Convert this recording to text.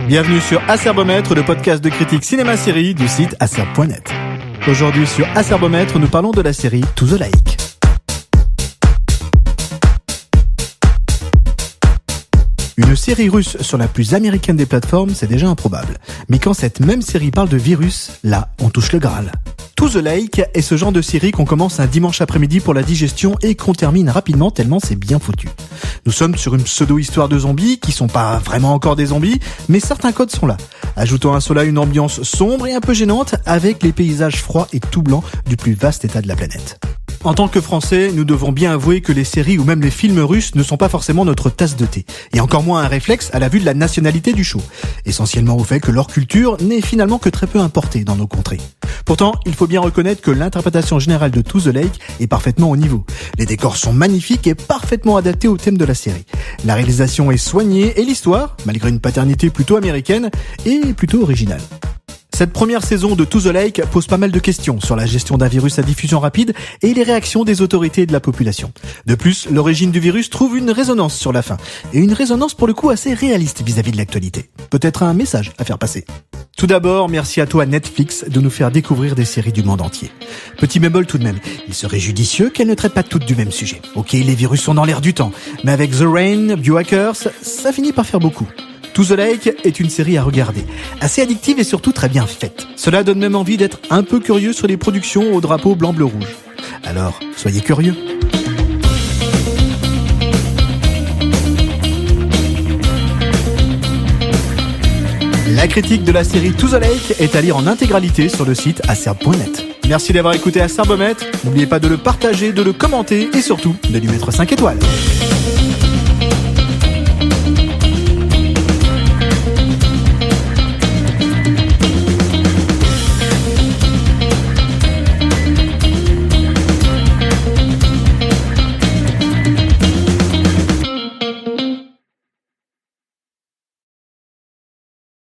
Bienvenue sur Acerbomètre, le podcast de critique cinéma-série du site acerb.net. Aujourd'hui sur Acerbomètre, nous parlons de la série To the Lake. Une série russe sur la plus américaine des plateformes, c'est déjà improbable. Mais quand cette même série parle de virus, là, on touche le Graal. To the Lake est ce genre de série qu'on commence un dimanche après-midi pour la digestion et qu'on termine rapidement tellement c'est bien foutu. Nous sommes sur une pseudo-histoire de zombies qui sont pas vraiment encore des zombies, mais certains codes sont là. Ajoutons à cela une ambiance sombre et un peu gênante avec les paysages froids et tout blancs du plus vaste état de la planète. En tant que Français, nous devons bien avouer que les séries ou même les films russes ne sont pas forcément notre tasse de thé, et encore moins un réflexe à la vue de la nationalité du show, essentiellement au fait que leur culture n'est finalement que très peu importée dans nos contrées. Pourtant, il faut bien reconnaître que l'interprétation générale de To the Lake est parfaitement au niveau. Les décors sont magnifiques et parfaitement adaptés au thème de la série. La réalisation est soignée et l'histoire, malgré une paternité plutôt américaine, est plutôt originale. Cette première saison de To the Lake pose pas mal de questions sur la gestion d'un virus à diffusion rapide et les réactions des autorités et de la population. De plus, l'origine du virus trouve une résonance sur la fin, et une résonance pour le coup assez réaliste vis-à-vis de l'actualité. Peut-être un message à faire passer. Tout d'abord, merci à toi Netflix de nous faire découvrir des séries du monde entier. Petit bémol tout de même, il serait judicieux qu'elles ne traitent pas toutes du même sujet. Ok, les virus sont dans l'air du temps, mais avec The Rain, Biohackers, ça finit par faire beaucoup. To the Lake est une série à regarder, assez addictive et surtout très bien faite. Cela donne même envie d'être un peu curieux sur les productions au drapeau blanc-bleu-rouge. Alors, soyez curieux. La critique de la série To the Lake est à lire en intégralité sur le site acerb.net. Merci d'avoir écouté Acerbomètre. N'oubliez pas de le partager, de le commenter et surtout de lui mettre 5 étoiles.